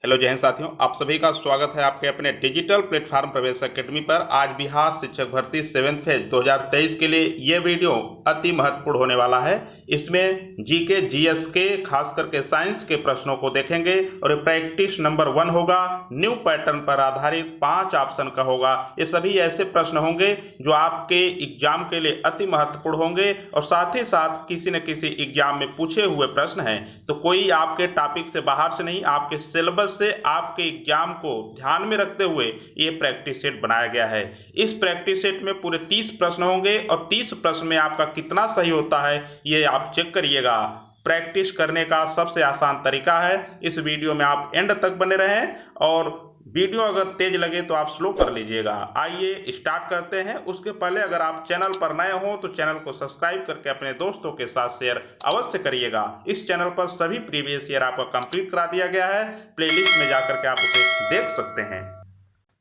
Hello जय हिंद साथियों, आप सभी का स्वागत है आपके अपने डिजिटल प्लेटफॉर्म प्रवेश एकेडमी पर। आज बिहार शिक्षक भर्ती 7th फेज 2023 के लिए ये वीडियो अति महत्वपूर्ण होने वाला है। इसमें जीके जीएस के खास करके साइंस के प्रश्नों को देखेंगे और प्रैक्टिस नंबर 1 होगा। न्यू पैटर्न पर आधारित 5 ऑप्शन का होगा। ये सभी ऐसे प्रश्न होंगे जो आपके एग्जाम के लिए अति महत्वपूर्ण होंगे और साथ ही साथ किसी न किसी एग्जाम में पूछे हुए प्रश्न हैं, तो कोई आपके टॉपिक से बाहर से नहीं, आपके सिलेबस से आपके एग्जाम को ध्यान में रखते हुए ये प्रैक्टिस सेट बनाया गया है। इस प्रैक्टिस सेट में पूरे 30 प्रश्न होंगे और 30 प्रश्न में आपका कितना सही होता है ये आप चेक करिएगा। प्रैक्टिस करने का सबसे आसान तरीका है, इस वीडियो में आप एंड तक बने रहें और वीडियो अगर तेज लगे तो आप स्लो कर लीजिएगा। आइए स्टार्ट करते हैं। उसके पहले अगर आप चैनल पर नए हो तो चैनल को सब्सक्राइब करके अपने दोस्तों के साथ शेयर अवश्य करिएगा। इस चैनल पर सभी प्रीवियस ईयर आपका कंप्लीट करा दिया गया है, प्लेलिस्ट में जाकर के आप उसे देख सकते हैं।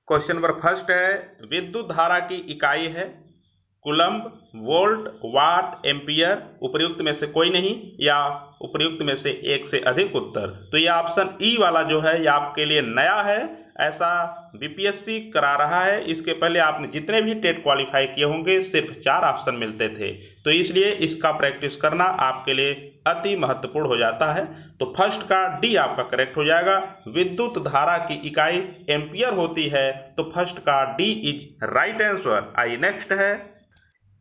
क्वेश्चन नंबर फर्स्ट है, विद्युत धारा की इकाई है कूलम्ब, वोल्ट, वाट, एम्पियर। उपर्युक्त में से कोई नहीं या उपर्युक्त में से एक से अधिक उत्तर। तो ये ऑप्शन ई वाला जो है ये आपके लिए नया है, ऐसा बीपीएससी करा रहा है। इसके पहले आपने जितने भी टेट क्वालिफाई किए होंगे सिर्फ 4 ऑप्शन मिलते थे, तो इसलिए इसका प्रैक्टिस करना आपके लिए अति महत्वपूर्ण हो जाता है। तो फर्स्ट का डी आपका करेक्ट हो जाएगा। विद्युत धारा की इकाई एम्पियर होती है, तो फर्स्ट का डी इज राइट आंसर। आइए नेक्स्ट है,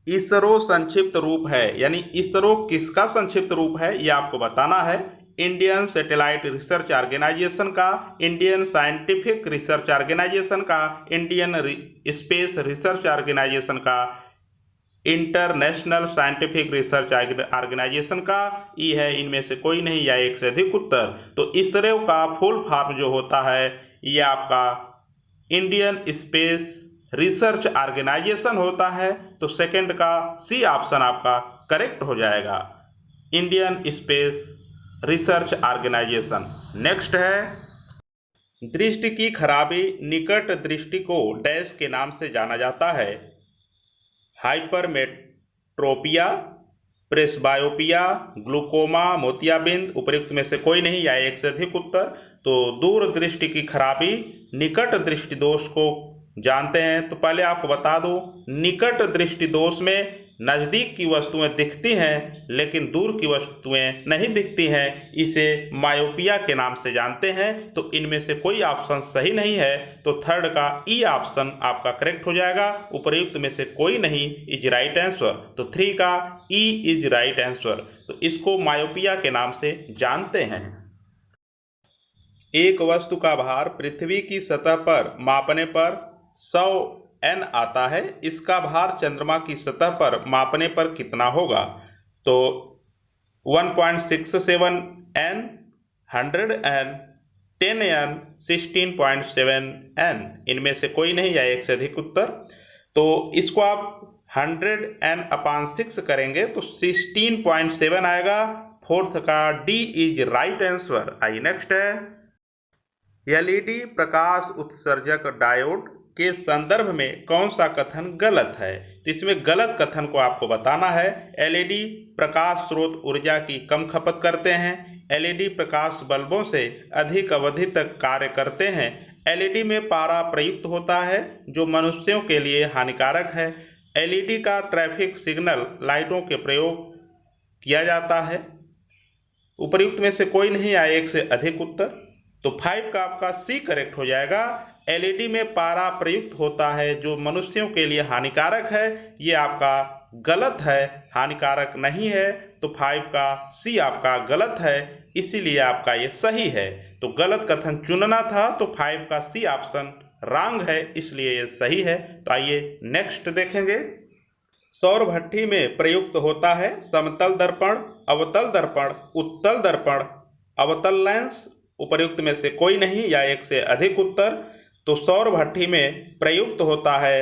इसरो संक्षिप्त रूप है, यानी इसरो किसका संक्षिप्त रूप है ये आपको बताना है। इंडियन सैटेलाइट रिसर्च ऑर्गेनाइजेशन का, इंडियन साइंटिफिक रिसर्च ऑर्गेनाइजेशन का, इंडियन स्पेस रिसर्च ऑर्गेनाइजेशन का, इंटरनेशनल साइंटिफिक रिसर्च ऑर्गेनाइजेशन का। ई है, इनमें से कोई नहीं या एक से अधिक उत्तर। तो इसरो का फुल फॉर्म जो होता है ये आपका इंडियन स्पेस रिसर्च ऑर्गेनाइजेशन होता है। तो सेकंड का सी ऑप्शन आपका करेक्ट हो जाएगा, Indian space research organization. Next है, दृष्टि की खराबी निकट दृष्टि को डैश के नाम से जाना जाता है। हाइपरमेट्रोपिया, प्रेसबायोपिया, ग्लूकोमा, मोतियाबिंद। उपर्युक्त में से कोई नहीं या एक से अधिक उत्तर। तो दूर दृष्टि की खराबी निकट दृष्टि दोष को जानते हैं। तो पहले आपको बता दूं, निकट दृष्टि दोष में नज़दीक की वस्तुएं दिखती हैं लेकिन दूर की वस्तुएं नहीं दिखती हैं, इसे मायोपिया के नाम से जानते हैं। तो इनमें से कोई ऑप्शन सही नहीं है, तो थर्ड का ई ऑप्शन आपका करेक्ट हो जाएगा। उपर्युक्त में से कोई नहीं इज राइट आंसर। तो 3 का ई इज राइट आंसर। तो इसको मायोपिया के नाम से जानते हैं। एक वस्तु का भार पृथ्वी की सतह पर मापने पर 100 N आता है, इसका भार चंद्रमा की सतह पर मापने पर कितना होगा? तो 1.67 N, 100 N, 10 N, 16.7 N। इनमें से कोई नहीं या एक से अधिक उत्तर। तो इसको आप 100 N/6 करेंगे तो 16.7 आएगा। फोर्थ का डी इज राइट आंसर। आइए नेक्स्ट है, एलईडी प्रकाश उत्सर्जक डायोड के संदर्भ में कौन सा कथन गलत है? तो इसमें गलत कथन को आपको बताना है। एलईडी प्रकाश स्रोत ऊर्जा की कम खपत करते हैं। एलईडी प्रकाश बल्बों से अधिक अवधि तक कार्य करते हैं। एलईडी में पारा प्रयुक्त होता है जो मनुष्यों के लिए हानिकारक है। एलईडी का ट्रैफिक सिग्नल लाइटों के प्रयोग किया जाता है। उपर्युक्त में से कोई नहीं या एक से अधिक उत्तर। तो 5 का आपका सी करेक्ट हो जाएगा। एलईडी में पारा प्रयुक्त होता है जो मनुष्यों के लिए हानिकारक है, ये आपका गलत है, हानिकारक नहीं है। तो 5 का सी आपका गलत है, इसीलिए आपका ये सही है। तो गलत कथन चुनना था, तो 5 का सी ऑप्शन रॉन्ग है, इसलिए ये सही है। तो आइए नेक्स्ट देखेंगे। सौर भट्ठी में प्रयुक्त होता है समतल दर्पण, अवतल दर्पण, उत्तल दर्पण, अवतल लेंस। उपर्युक्त में से कोई नहीं या एक से अधिक उत्तर। तो सौर भट्ठी में प्रयुक्त होता है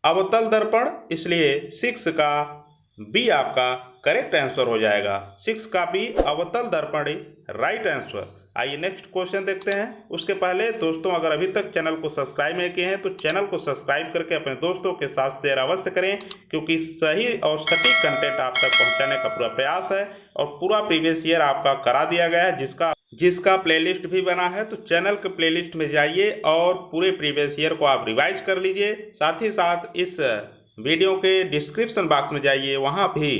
अवतल दर्पण, इसलिए 6 का बी आपका करेक्ट आंसर हो जाएगा। 6 का बी अवतल दर्पण राइट आंसर। आइए नेक्स्ट क्वेश्चन देखते हैं। उसके पहले दोस्तों, अगर अभी तक चैनल को सब्सक्राइब नहीं किए हैं तो चैनल को सब्सक्राइब करके अपने दोस्तों के साथ शेयर अवश्य करें, क्योंकि सही और सटीक कंटेंट आप तक पहुंचाने का पूरा प्रयास है और पूरा प्रीवियस ईयर आपका करा दिया गया है, जिसका जिसका प्लेलिस्ट भी बना है, तो चैनल के प्लेलिस्ट में जाइए और पूरे प्रीवियस ईयर को आप रिवाइज कर लीजिए। साथ ही साथ इस वीडियो के डिस्क्रिप्शन बॉक्स में जाइए, वहाँ भी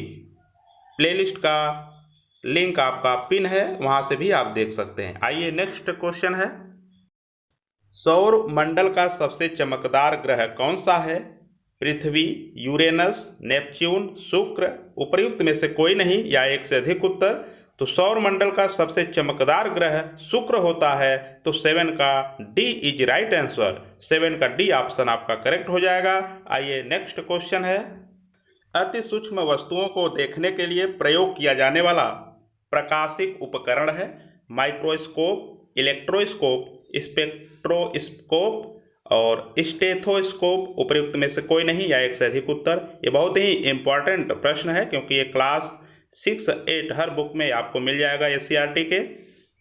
प्लेलिस्ट का लिंक आपका पिन है, वहाँ से भी आप देख सकते हैं। आइए नेक्स्ट क्वेश्चन है, सौर मंडल का सबसे चमकदार ग्रह कौन सा है? पृथ्वी, यूरेनस, नेपच्यून, शुक्र, उपर्युक्त में से कोई नहीं या एक से अधिक उत्तर। तो सौर मंडल का सबसे चमकदार ग्रह शुक्र होता है, तो 7 का डी इज राइट आंसर। 7 का डी ऑप्शन आपका करेक्ट हो जाएगा। आइए नेक्स्ट क्वेश्चन है, अति सूक्ष्म वस्तुओं को देखने के लिए प्रयोग किया जाने वाला प्रकाशिक उपकरण है माइक्रोस्कोप, इलेक्ट्रोस्कोप, स्पेक्ट्रोस्कोप और स्टेथोस्कोप। उपयुक्त में से कोई नहीं या एक से अधिक उत्तर। ये बहुत ही इंपॉर्टेंट प्रश्न है, क्योंकि ये क्लास 6, 8 हर बुक में आपको मिल जाएगा एससीईआरटी के।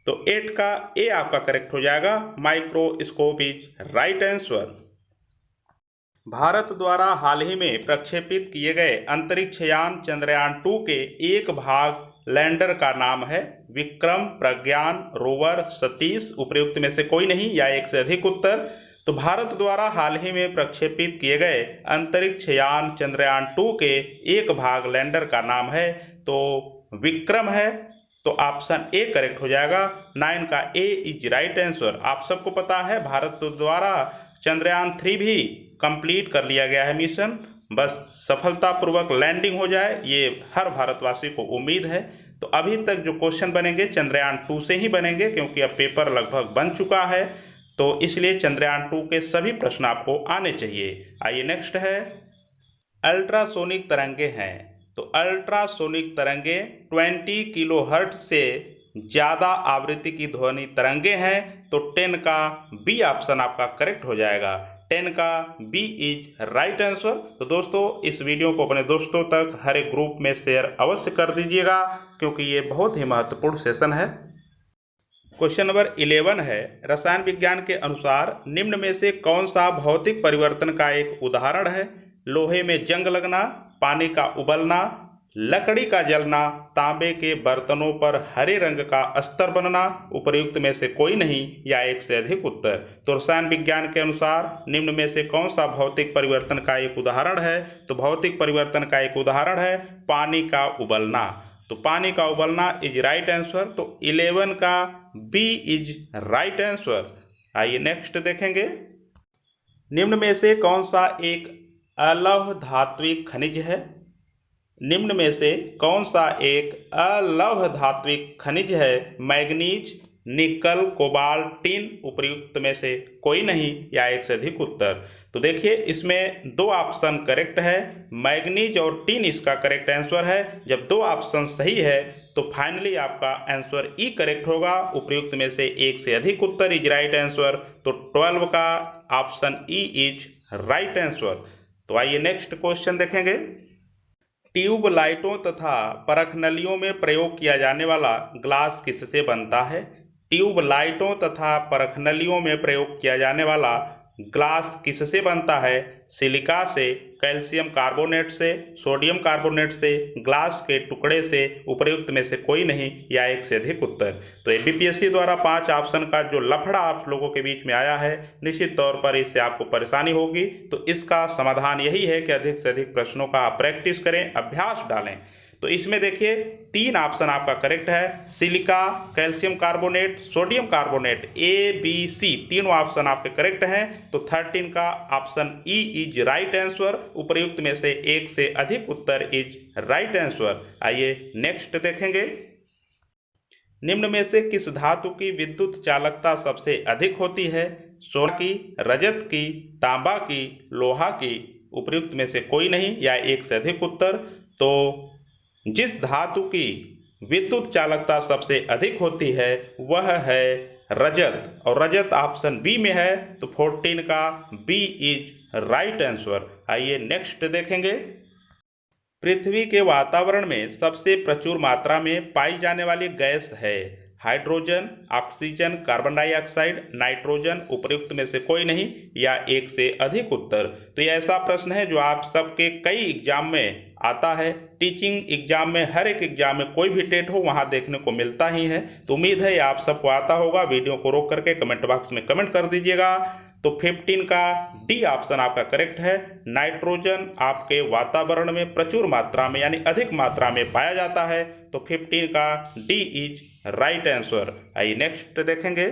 तो 8 का ए आपका करेक्ट हो जाएगा, microscope is right answer. Bharat द्वारा हाल ही में प्रक्षेपित किए गए अंतरिक्ष यान चंद्रयान 2 के एक भाग लैंडर का नाम है विक्रम, प्रज्ञान, रोवर, सतीश। उपयुक्त में से कोई नहीं या एक से अधिक उत्तर। तो भारत द्वारा हाल ही में प्रक्षेपित किए गए अंतरिक्ष यान चंद्रयान 2 के एक भाग लैंडर का नाम है तो विक्रम है। तो ऑप्शन ए करेक्ट हो जाएगा। 9 का ए इज राइट आंसर। आप सबको पता है भारत द्वारा चंद्रयान 3 भी कंप्लीट कर लिया गया है मिशन, बस सफलतापूर्वक लैंडिंग हो जाए, ये हर भारतवासी को उम्मीद है। तो अभी तक जो क्वेश्चन बनेंगे चंद्रयान 2 से ही बनेंगे, क्योंकि अब पेपर लगभग बन चुका है, तो इसलिए चंद्रयान 2 के सभी प्रश्न आपको आने चाहिए। आइए नेक्स्ट है, अल्ट्रासोनिक तरंगे हैं। तो अल्ट्रासोनिक तरंगे 20 किलोहर्ट्ज से ज़्यादा आवृत्ति की ध्वनि तरंगे हैं, तो 10 का बी ऑप्शन आपका करेक्ट हो जाएगा। 10 का बी इज राइट आंसर। तो दोस्तों इस वीडियो को अपने दोस्तों तक हर एक ग्रुप में शेयर अवश्य कर दीजिएगा, क्योंकि ये बहुत ही महत्वपूर्ण सेशन है। क्वेश्चन नंबर 11 है, रसायन विज्ञान के अनुसार निम्न में से कौन सा भौतिक परिवर्तन का एक उदाहरण है? लोहे में जंग लगना, पानी का उबलना, लकड़ी का जलना, तांबे के बर्तनों पर हरे रंग का अस्तर बनना। उपयुक्त में से कोई नहीं या एक से अधिक उत्तर। तो रसायन विज्ञान के अनुसार निम्न में से कौन सा भौतिक परिवर्तन का एक उदाहरण है? तो भौतिक परिवर्तन का एक उदाहरण है पानी का उबलना। तो पानी का उबलना इज राइट आंसर। तो 11 का बी इज राइट आंसर। आइए नेक्स्ट देखेंगे, निम्न में से कौन सा एक अलौह धात्विक खनिज है? निम्न में से कौन सा एक अलौह धात्विक खनिज है? मैग्नीज, निकल, कोबाल्ट, टिन। उपयुक्त में से कोई नहीं या एक से अधिक उत्तर। तो देखिए इसमें 2 ऑप्शन करेक्ट है, मैग्नीज और टिन इसका करेक्ट आंसर है। जब 2 ऑप्शन सही है तो फाइनली आपका आंसर ई करेक्ट होगा। उपयुक्त में से एक से अधिक उत्तर इज राइट आंसर। तो 12 का option E is right answer. तो आइए नेक्स्ट क्वेश्चन देखेंगे, ट्यूब लाइटों तथा परखनलियों में प्रयोग किया जाने वाला ग्लास किससे बनता है? ट्यूब लाइटों तथा परखनलियों में प्रयोग किया जाने वाला ग्लास किससे बनता है? सिलिका से, कैल्शियम कार्बोनेट से, सोडियम कार्बोनेट से, ग्लास के टुकड़े से। उपयुक्त में से कोई नहीं या एक से अधिक उत्तर। तो बीपीएससी द्वारा 5 ऑप्शन का जो लफड़ा आप लोगों के बीच में आया है, निश्चित तौर पर इससे आपको परेशानी होगी। तो इसका समाधान यही है कि अधिक से अधिक प्रश्नों का आप प्रैक्टिस करें, अभ्यास डालें। तो इसमें देखिए 3 ऑप्शन आपका करेक्ट है, silica, calcium carbonate, sodium carbonate. A B C तीनों ऑप्शन आपके करेक्ट हैं। तो 13 का option E is right answer. उपयुक्त में से एक से अधिक उत्तर इज राइट आंसर। आइए नेक्स्ट देखेंगे, निम्न में से किस धातु की विद्युत चालकता सबसे अधिक होती है? सोना की, रजत की, तांबा की, लोहा की। उपयुक्त में से कोई नहीं या एक से अधिक उत्तर। तो जिस धातु की विद्युत चालकता सबसे अधिक होती है वह है रजत, और रजत ऑप्शन बी में है। तो 14 का बी इज राइट आंसर। आइए नेक्स्ट देखेंगे, पृथ्वी के वातावरण में सबसे प्रचुर मात्रा में पाई जाने वाली गैस है hydrogen, oxygen, carbon dioxide, nitrogen, उपयुक्त में से कोई नहीं या एक से अधिक उत्तर। तो ये ऐसा प्रश्न है जो आप सबके कई एग्जाम में आता है। टीचिंग एग्जाम में, हर एक एग्जाम में, कोई भी टेट हो वहाँ देखने को मिलता ही है। तो उम्मीद है आप सबको आता होगा। वीडियो को रोक करके कमेंट बॉक्स में कमेंट कर दीजिएगा। तो 15 का डी ऑप्शन आपका करेक्ट है। नाइट्रोजन आपके वातावरण में प्रचुर मात्रा में यानी अधिक मात्रा में पाया जाता है। तो 15 का डी इज राइट आंसर। आइए नेक्स्ट देखेंगे।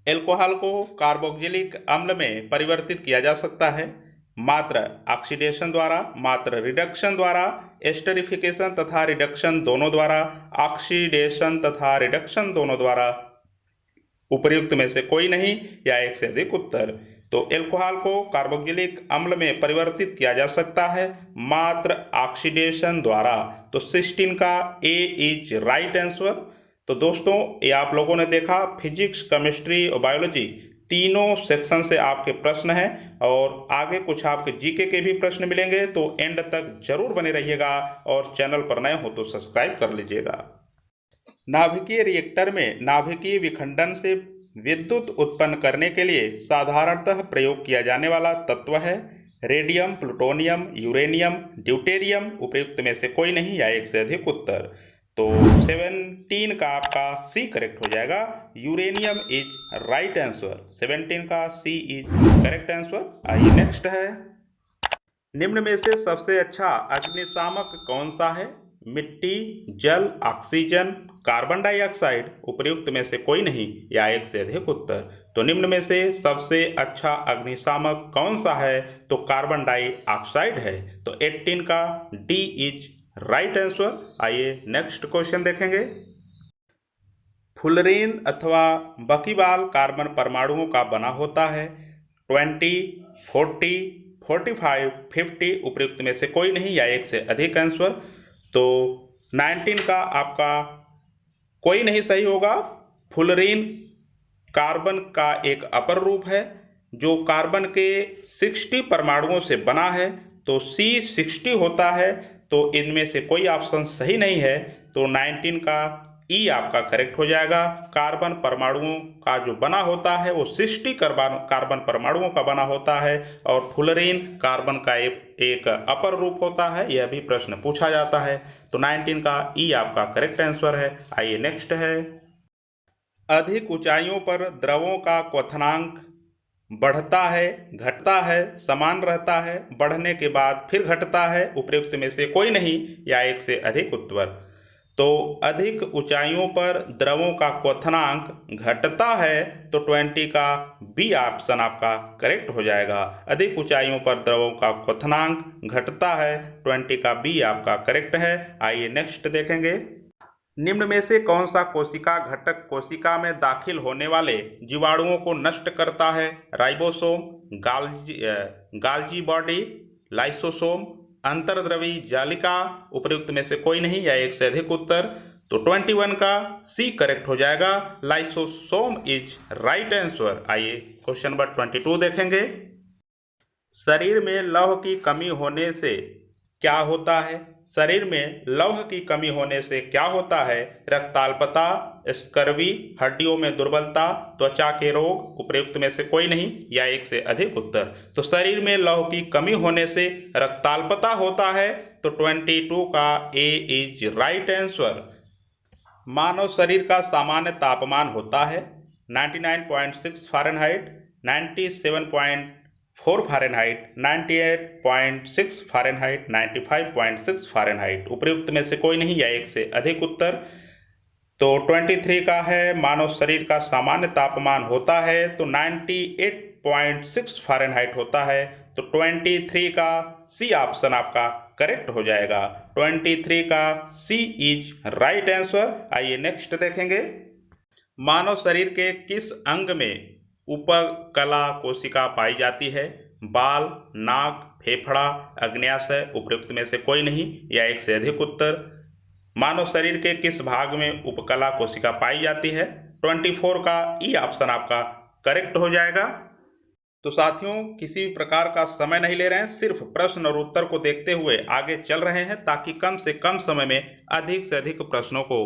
एल्कोहल को कार्बोक्जिलिक अम्ल में परिवर्तित किया जा सकता है मात्र ऑक्सीडेशन द्वारा, मात्र रिडक्शन द्वारा, एस्टरिफिकेशन तथा रिडक्शन दोनों द्वारा, ऑक्सीडेशन तथा रिडक्शन दोनों द्वारा, उपर्युक्त में से कोई नहीं या एक से अधिक उत्तर। तो एल्कोहल को कार्बोक्जिलिक अम्ल में परिवर्तित किया जा सकता है मात्र ऑक्सीडेशन द्वारा। तो 16 का ए इज राइट आंसर। तो दोस्तों ये आप लोगों ने देखा, फिजिक्स, केमिस्ट्री और बायोलॉजी तीनों सेक्शन से आपके प्रश्न हैं और आगे कुछ आपके जीके के भी प्रश्न मिलेंगे। तो एंड तक जरूर बने रहिएगा और चैनल पर नए हो तो सब्सक्राइब कर लीजिएगा। नाभिकीय रिएक्टर में नाभिकीय विखंडन से विद्युत उत्पन्न करने के लिए साधारणतः प्रयोग किया जाने वाला तत्व है रेडियम, प्लूटोनियम, यूरेनियम, ड्यूटेरियम, उपयुक्त में से कोई नहीं या एक से अधिक उत्तर। तो 17 का आपका सी करेक्ट हो जाएगा। Uranium is right answer. 17 का सी इज करेक्ट आंसर। आइए नेक्स्ट है। निम्न में से सबसे अच्छा अग्निशामक कौन सा है? मिट्टी, जल, ऑक्सीजन, कार्बन डाइऑक्साइड, उपर्युक्त में से कोई नहीं या एक से अधिक उत्तर। तो निम्न में से सबसे अच्छा अग्निशामक कौन सा है? तो कार्बन डाइऑक्साइड है। तो 18 का डी इज राइट आंसर। आइए नेक्स्ट क्वेश्चन देखेंगे। फुलरीन अथवा बकीबाल कार्बन परमाणुओं का बना होता है 20, 40, 45, 50, उपर्युक्त में से कोई नहीं या एक से अधिक आंसर। तो 19 का आपका कोई नहीं सही होगा। फुलरीन कार्बन का एक अपर रूप है जो कार्बन के 60 परमाणुओं से बना है। तो C60 होता है। तो इनमें से कोई ऑप्शन सही नहीं है। तो 19 का ई आपका करेक्ट हो जाएगा। कार्बन परमाणुओं का जो बना होता है वो 60 कार्बन परमाणुओं का बना होता है और फुलरीन कार्बन का एक अपर रूप होता है। यह भी प्रश्न पूछा जाता है। तो 19 का ई आपका करेक्ट आंसर है। आइए नेक्स्ट है। अधिक ऊंचाइयों पर द्रवों का क्वथनांक बढ़ता है, घटता है, समान रहता है, बढ़ने के बाद फिर घटता है, उपर्युक्त में से कोई नहीं या एक से अधिक उत्तर। तो अधिक ऊंचाइयों पर द्रवों का क्वथनांक घटता है। तो 20 का बी ऑप्शन आपका करेक्ट हो जाएगा। अधिक ऊंचाइयों पर द्रवों का क्वथनांक घटता है। 20 का बी आपका करेक्ट है। आइए नेक्स्ट देखेंगे। निम्न में से कौन सा कोशिका घटक कोशिका में दाखिल होने वाले जीवाणुओं को नष्ट करता है? राइबोसोम, गाल्जी बॉडी, लाइसोसोम, अंतर्द्रवी जालिका, उपर्युक्त में से कोई नहीं या एक से अधिक उत्तर। तो 21 का सी करेक्ट हो जाएगा। Lysosome is right answer. आइए क्वेश्चन नंबर 22 देखेंगे। शरीर में लौह की कमी होने से क्या होता है? शरीर में लौह की कमी होने से क्या होता है? रक्ताल्पता, स्कर्वी, हड्डियों में दुर्बलता, त्वचा के रोग, उपर्युक्त में से कोई नहीं या एक से अधिक उत्तर। तो शरीर में लौह की कमी होने से रक्ताल्पता होता है। तो 22 का ए इज राइट आंसर। मानव शरीर का सामान्य तापमान होता है 99.6 फ़ारेनहाइट, 97.4 फ़ारेनहाइट, 98.6 फ़ारेनहाइट, 95.6 फ़ारेनहाइट, उपर्युक्त में से कोई नहीं या एक से अधिक उत्तर। तो 23 का है मानव शरीर का सामान्य तापमान होता है तो 98.6 फ़ारेनहाइट होता है। तो 23 का सी ऑप्शन आपका करेक्ट हो जाएगा। 23 का सी इज राइट आंसर। आइए नेक्स्ट देखेंगे। मानव शरीर के किस अंग में उपकला कोशिका पाई जाती है? बाल, नाक, फेफड़ा, अग्न्याशय, उपर्युक्त में से कोई नहीं या एक से अधिक उत्तर। मानव शरीर के किस भाग में उपकला कोशिका पाई जाती है? 24 का ई ऑप्शन आपका करेक्ट हो जाएगा। तो साथियों, किसी भी प्रकार का समय नहीं ले रहे हैं, सिर्फ प्रश्न और उत्तर को देखते हुए आगे चल रहे हैं ताकि कम से कम समय में अधिक से अधिक प्रश्नों को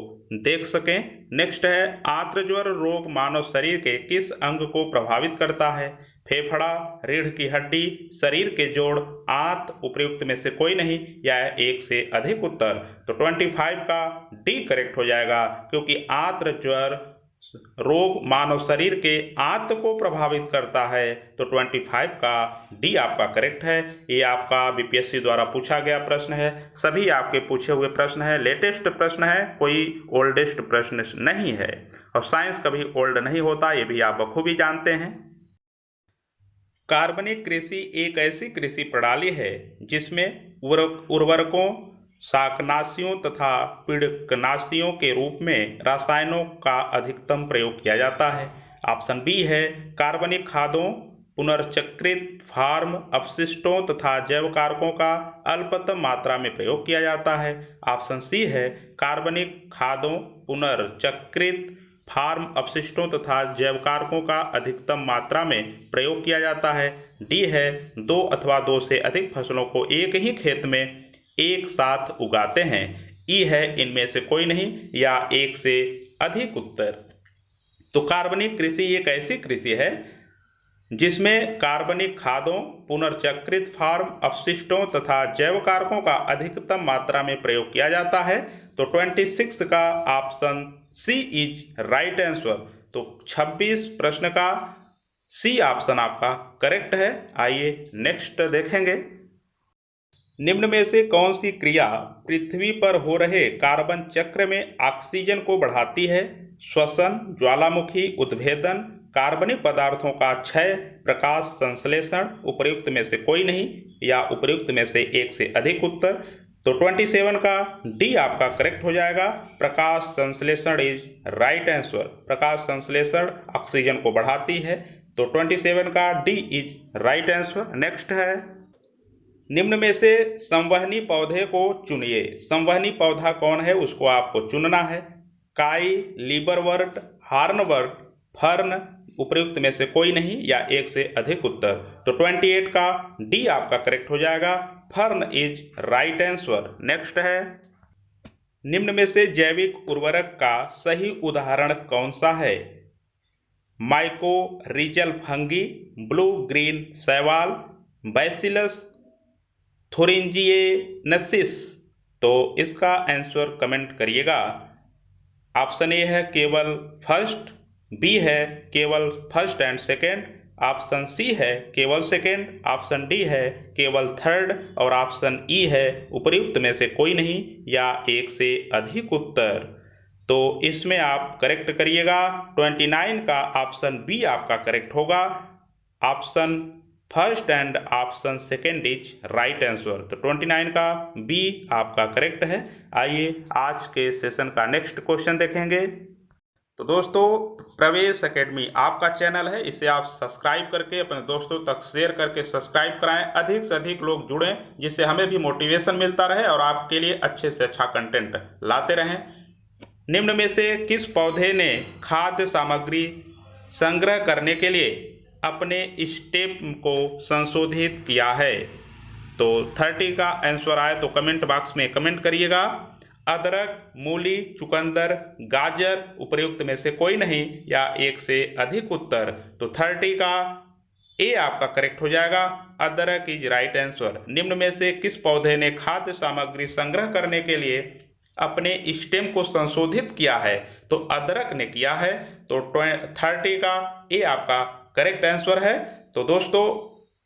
देख सकें। नेक्स्ट है, आंत्रज्वर रोग मानव शरीर के किस अंग को प्रभावित करता है? फेफड़ा, रीढ़ की हड्डी, शरीर के जोड़, आंत, उपर्युक्त में से कोई नहीं या एक से अधिक उत्तर? तो 25 का डी करेक्ट हो जाएगा, क्योंकि आंत्रज्वर रोग मानव शरीर के आंत को प्रभावित करता है। तो 25 का डी आपका करेक्ट है। ये आपका बीपीएससी द्वारा पूछा गया प्रश्न है, सभी आपके पूछे हुए प्रश्न है, लेटेस्ट प्रश्न है, कोई ओल्डेस्ट प्रश्न नहीं है। और साइंस कभी ओल्ड नहीं होता, ये भी आप बखूबी जानते हैं। कार्बनिक कृषि एक ऐसी कृषि प्रणाली है जिसमें उर्वरकों, शाकनाशियों तथा पीड़कनाशियों के रूप में रसायनों का अधिकतम प्रयोग किया जाता है। ऑप्शन बी है, कार्बनिक खादों, पुनर्चक्रित फार्म अपशिष्टों तथा जैव कारकों का अल्पतम मात्रा में प्रयोग किया जाता है। ऑप्शन सी है, कार्बनिक खादों, पुनर्चक्रित फार्म अपशिष्टों तथा जैव कारकों का अधिकतम मात्रा में प्रयोग किया जाता है। डी है, दो अथवा दो से अधिक फसलों को एक ही खेत में एक साथ उगाते हैं। ई है, इनमें से कोई नहीं या एक से अधिक उत्तर। तो कार्बनिक कृषि एक ऐसी कृषि है जिसमें कार्बनिक खादों, पुनर्चक्रित फार्म अपशिष्टों तथा जैव कारकों का अधिकतम मात्रा में प्रयोग किया जाता है। तो 26 का option C is right answer. तो 26 प्रश्न का सी ऑप्शन आपका करेक्ट है। आइए नेक्स्ट देखेंगे। निम्न में से कौन सी क्रिया पृथ्वी पर हो रहे कार्बन चक्र में ऑक्सीजन को बढ़ाती है? श्वसन, ज्वालामुखी उद्भेदन, कार्बनिक पदार्थों का क्षय, प्रकाश संश्लेषण, उपर्युक्त में से कोई नहीं या उपर्युक्त में से एक से अधिक उत्तर? तो 27 का डी आपका करेक्ट हो जाएगा। प्रकाश संश्लेषण इज राइट आंसर। प्रकाश संश्लेषण ऑक्सीजन को बढ़ाती है। तो 27 का D is right answer. Next है, निम्न में से संवहनी पौधे को चुनिए। संवहनी पौधा कौन है उसको आपको चुनना है। काई, लीवरवर्ट, हार्नवर्ट, फर्न, उपर्युक्त में से कोई नहीं या एक से अधिक उत्तर? तो 28 का डी आपका करेक्ट हो जाएगा। Fern is right answer. Next है, निम्न में से जैविक उर्वरक का सही उदाहरण कौन सा है? माइकोरिजल फंगी, ब्लू ग्रीन शैवाल, बैसिलस थुरिंजिएनेसिस। तो इसका आंसर कमेंट करिएगा। ऑप्शन ए है केवल फर्स्ट, बी है केवल first and second, option C है केवल सेकेंड, ऑप्शन डी है केवल थर्ड और ऑप्शन ई है उपर्युक्त में से कोई नहीं या एक से अधिक उत्तर? तो इसमें आप करेक्ट करिएगा। 29 का ऑप्शन बी आपका करेक्ट होगा। Option first and option second is right answer. तो 29 का बी आपका करेक्ट है। आइए आज के सेशन का नेक्स्ट क्वेश्चन देखेंगे। तो दोस्तों, प्रवेश एकेडमी आपका चैनल है, इसे आप सब्सक्राइब करके अपने दोस्तों तक शेयर करके सब्सक्राइब कराएं। अधिक से अधिक लोग जुड़ें जिससे हमें भी मोटिवेशन मिलता रहे और आपके लिए अच्छे से अच्छा कंटेंट लाते रहें। निम्न में से किस पौधे ने खाद्य सामग्री संग्रह करने के लिए अपने स्टेप को संशोधित किया है? तो 30 का आंसर आए तो कमेंट बॉक्स में कमेंट करिएगा। अदरक, मूली, चुकंदर, गाजर, उपर्युक्त में से कोई नहीं या एक से अधिक उत्तर? तो 30 का ए आपका करेक्ट हो जाएगा। अदरक इज राइट आंसर। निम्न में से किस पौधे ने खाद्य सामग्री संग्रह करने के लिए अपने स्टेम को संशोधित किया है? तो अदरक ने किया है। तो 30 का ए आपका करेक्ट आंसर है। तो दोस्तों,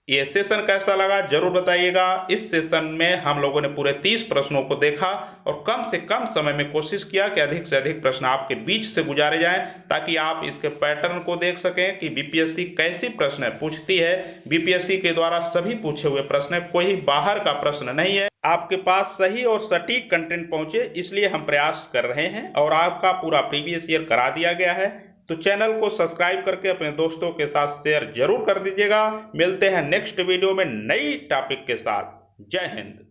ये सेशन कैसा लगा जरूर बताइएगा। इस सेशन में हम लोगों ने पूरे 30 प्रश्नों को देखा और कम से कम समय में कोशिश किया कि अधिक से अधिक प्रश्न आपके बीच से गुजारे जाएं ताकि आप इसके पैटर्न को देख सकें कि बीपीएससी कैसी प्रश्न पूछती है। बीपीएससी के द्वारा सभी पूछे हुए प्रश्न, कोई बाहर का प्रश्न नहीं है। आपके पास सही और सटीक कंटेंट पहुंचे इसलिए हम प्रयास कर रहे हैं और आपका पूरा प्रीवियस ईयर करा दिया गया है। तो चैनल को सब्सक्राइब करके अपने दोस्तों के साथ शेयर जरूर कर दीजिएगा। मिलते हैं नेक्स्ट वीडियो में नई टॉपिक के साथ। जय हिंद।